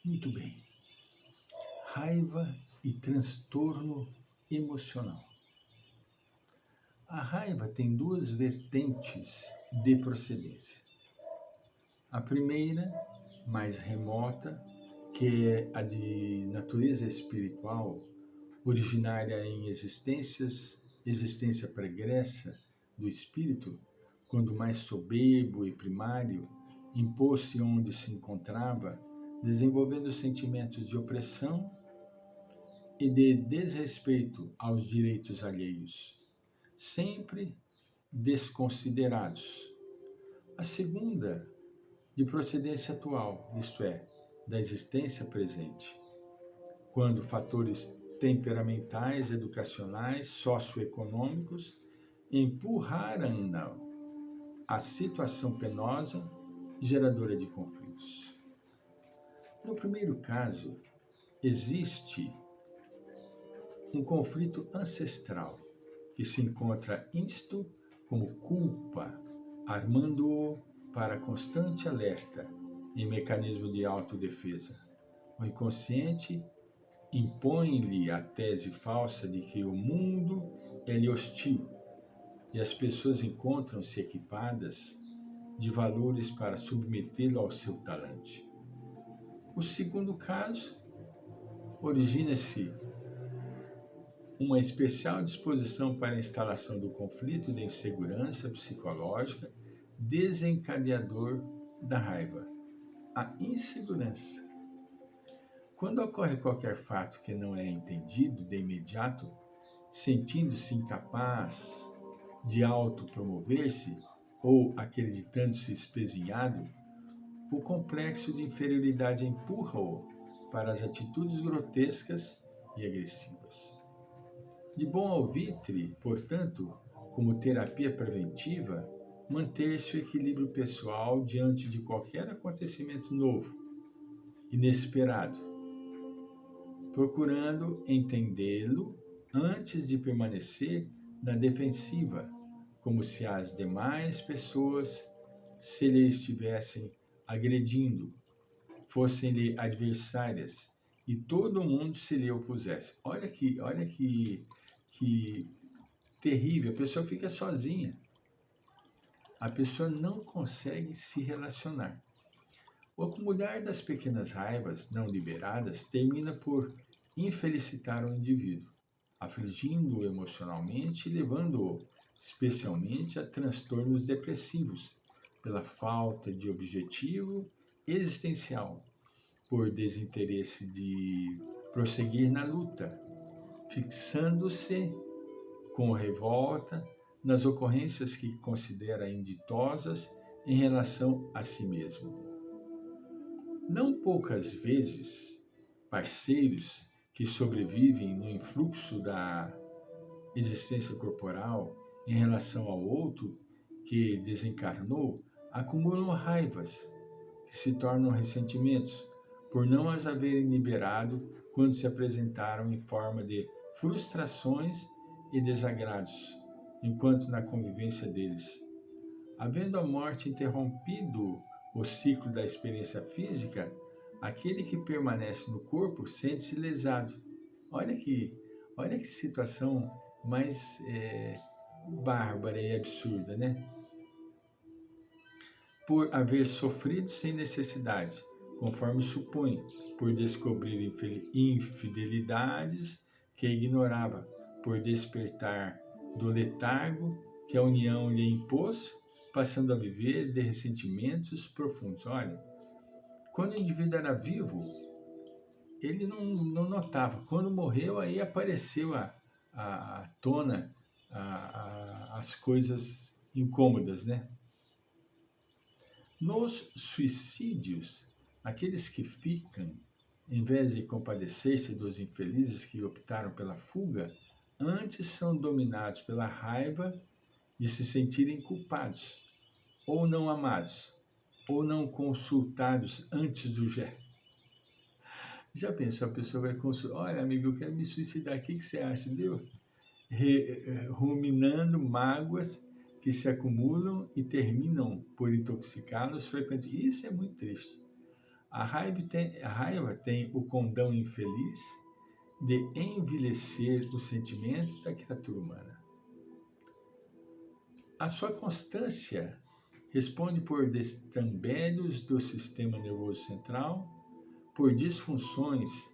Muito bem. Raiva e transtorno emocional. A raiva tem duas vertentes de procedência. A primeira, mais remota, que é a de natureza espiritual, originária em existência pregressa do espírito, quando mais soberbo e primário, impôs-se onde se encontrava, desenvolvendo sentimentos de opressão e de desrespeito aos direitos alheios, sempre desconsiderados. A segunda, de procedência atual, isto é, da existência presente, quando fatores temperamentais, educacionais, socioeconômicos empurraram a situação penosa, geradora de conflitos. No primeiro caso, existe um conflito ancestral que se encontra insto como culpa, armando-o para constante alerta em mecanismo de autodefesa. O inconsciente impõe-lhe a tese falsa de que o mundo é-lhe hostil e as pessoas encontram-se equipadas de valores para submetê-lo ao seu talante. O segundo caso origina-se uma especial disposição para a instalação do conflito de insegurança psicológica desencadeador da raiva, a insegurança. Quando ocorre qualquer fato que não é entendido de imediato, sentindo-se incapaz de autopromover-se ou acreditando-se espezinhado, o complexo de inferioridade empurra-o para as atitudes grotescas e agressivas. De bom alvitre, portanto, como terapia preventiva, manter-se o equilíbrio pessoal diante de qualquer acontecimento novo, inesperado, procurando entendê-lo antes de permanecer na defensiva, como se as demais pessoas se lhe estivessem agredindo, fossem-lhe adversárias e todo mundo se lhe opusesse. Que terrível, a pessoa fica sozinha. A pessoa não consegue se relacionar. O acumular das pequenas raivas não liberadas termina por infelicitar o indivíduo, afligindo-o emocionalmente e levando-o, especialmente, a transtornos depressivos, pela falta de objetivo existencial, por desinteresse de prosseguir na luta, fixando-se com revolta nas ocorrências que considera inditosas em relação a si mesmo. Não poucas vezes, parceiros que sobrevivem no influxo da existência corporal em relação ao outro que desencarnou acumulam raivas que se tornam ressentimentos por não as haverem liberado quando se apresentaram em forma de frustrações e desagrados, enquanto na convivência deles. Havendo a morte interrompido o ciclo da experiência física, aquele que permanece no corpo sente-se lesado. Olha que situação mais bárbara e absurda, né? Por haver sofrido sem necessidade, conforme supõe, por descobrir infidelidades que ignorava, por despertar do letargo que a união lhe impôs, passando a viver de ressentimentos profundos. Olha, quando o indivíduo era vivo, ele não notava. Quando morreu, aí apareceu à tona as coisas incômodas, né? Nos suicídios, aqueles que ficam, em vez de compadecer-se dos infelizes que optaram pela fuga, antes são dominados pela raiva de se sentirem culpados, ou não amados, ou não consultados antes do gesto. Já pensou, a pessoa vai consultar, olha amigo, eu quero me suicidar, o que você acha? Entendeu? Ruminando mágoas que se acumulam e terminam por intoxicá-los frequentemente. Isso é muito triste. A raiva tem o condão infeliz de envilecer o sentimento da criatura humana. A sua constância responde por destrambelhos do sistema nervoso central, por disfunções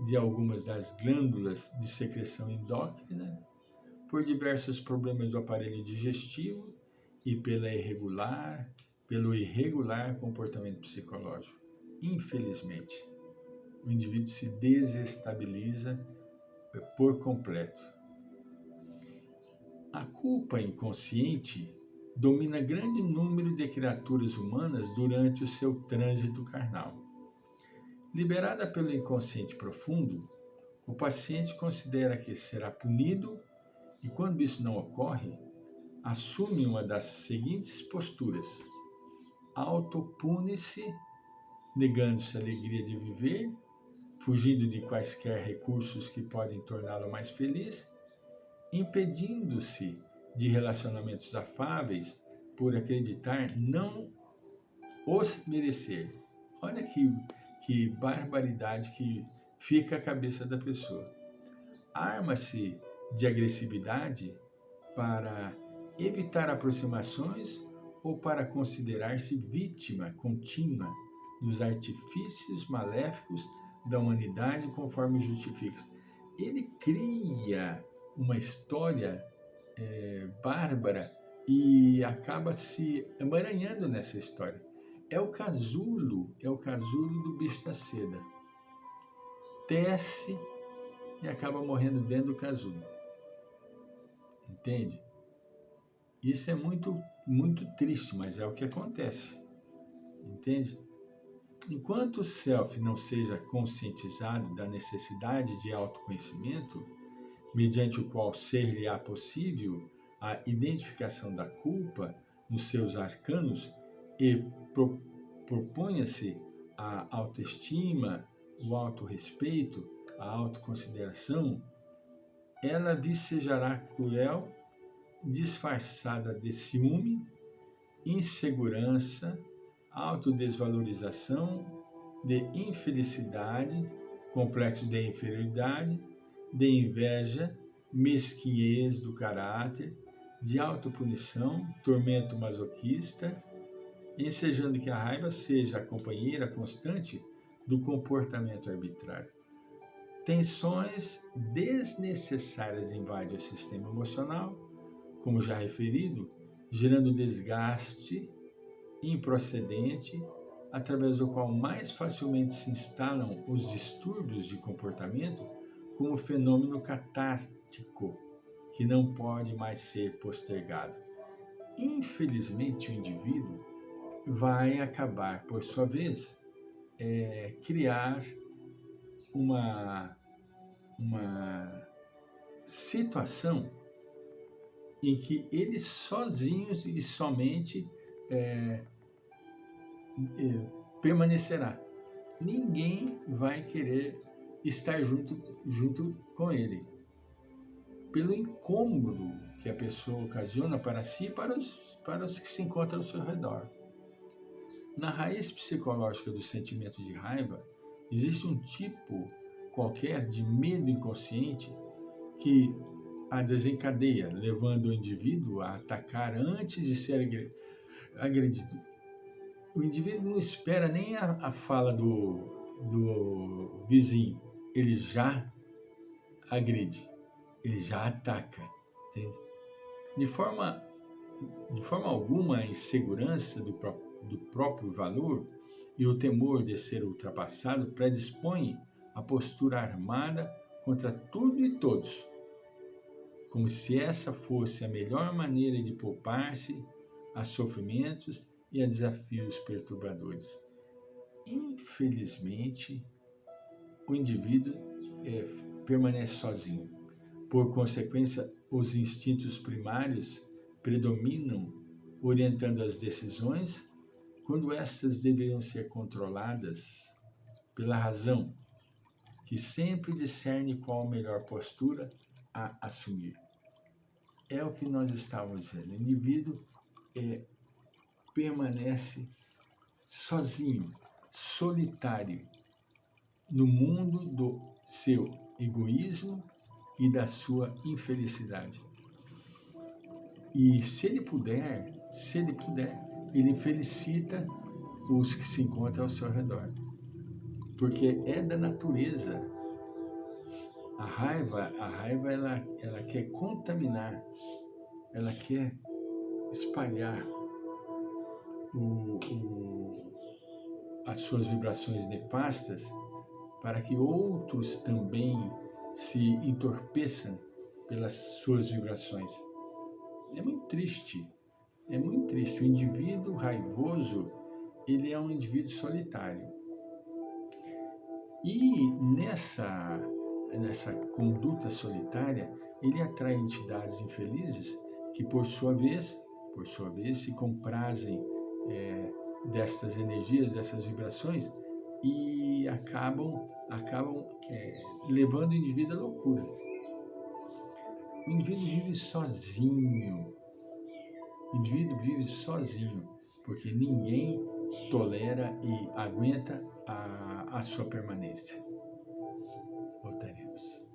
de algumas das glândulas de secreção endócrina, por diversos problemas do aparelho digestivo e pelo irregular comportamento psicológico. Infelizmente, o indivíduo se desestabiliza por completo. A culpa inconsciente domina grande número de criaturas humanas durante o seu trânsito carnal. Liberada pelo inconsciente profundo, o paciente considera que será punido e, quando isso não ocorre, assume uma das seguintes posturas: autopune-se, negando-se a alegria de viver, fugindo de quaisquer recursos que podem torná-lo mais feliz, impedindo-se de relacionamentos afáveis por acreditar não os merecer. Olha que barbaridade que fica a cabeça da pessoa. Arma-se de agressividade para evitar aproximações ou para considerar-se vítima contínua dos artifícios maléficos da humanidade, conforme justifica. Ele cria uma história bárbara e acaba se emaranhando nessa história. É o casulo do bicho da seda. Tece e acaba morrendo dentro do casulo. Entende? Isso é muito, muito triste, mas é o que acontece. Entende? Enquanto o self não seja conscientizado da necessidade de autoconhecimento, mediante o qual ser-lhe-á possível a identificação da culpa nos seus arcanos e proponha-se a autoestima, o autorrespeito, a autoconsideração, ela vicejará cruel, disfarçada de ciúme, insegurança, autodesvalorização, de infelicidade, complexo de inferioridade, de inveja, mesquinhez do caráter, de autopunição, tormento masoquista, ensejando que a raiva seja a companheira constante do comportamento arbitrário. Tensões desnecessárias invadem o sistema emocional, como já referido, gerando desgaste improcedente, através do qual mais facilmente se instalam os distúrbios de comportamento como fenômeno catártico, que não pode mais ser postergado. Infelizmente, o indivíduo vai acabar, por sua vez, criar uma situação em que ele sozinho e somente permanecerá. Ninguém vai querer estar junto com ele, pelo incômodo que a pessoa ocasiona para si e para os que se encontram ao seu redor. Na raiz psicológica do sentimento de raiva, existe um tipo qualquer de medo inconsciente que a desencadeia, levando o indivíduo a atacar antes de ser agredido. O indivíduo não espera nem a fala do vizinho, ele já agride, ele já ataca. Entende? De forma alguma, a insegurança do próprio valor e o temor de ser ultrapassado predispõem a postura armada contra tudo e todos, como se essa fosse a melhor maneira de poupar-se a sofrimentos e a desafios perturbadores. Infelizmente, o indivíduo permanece sozinho. Por consequência, os instintos primários predominam, orientando as decisões, quando estas deveriam ser controladas pela razão, que sempre discerne qual a melhor postura a assumir. É o que nós estávamos dizendo. O indivíduo permanece sozinho, solitário no mundo do seu egoísmo e da sua infelicidade. E se ele puder, ele felicita os que se encontram ao seu redor. Porque é da natureza. A raiva ela quer contaminar, ela quer espalhar as suas vibrações nefastas para que outros também se entorpeçam pelas suas vibrações. É muito triste, é muito triste. O indivíduo raivoso, ele é um indivíduo solitário. E nessa conduta solitária, ele atrai entidades infelizes que, por sua vez, se comprazem destas energias, dessas vibrações e acabam levando o indivíduo à loucura. O indivíduo vive sozinho. O indivíduo vive sozinho, porque ninguém tolera e aguenta a sua permanência. Voltaremos.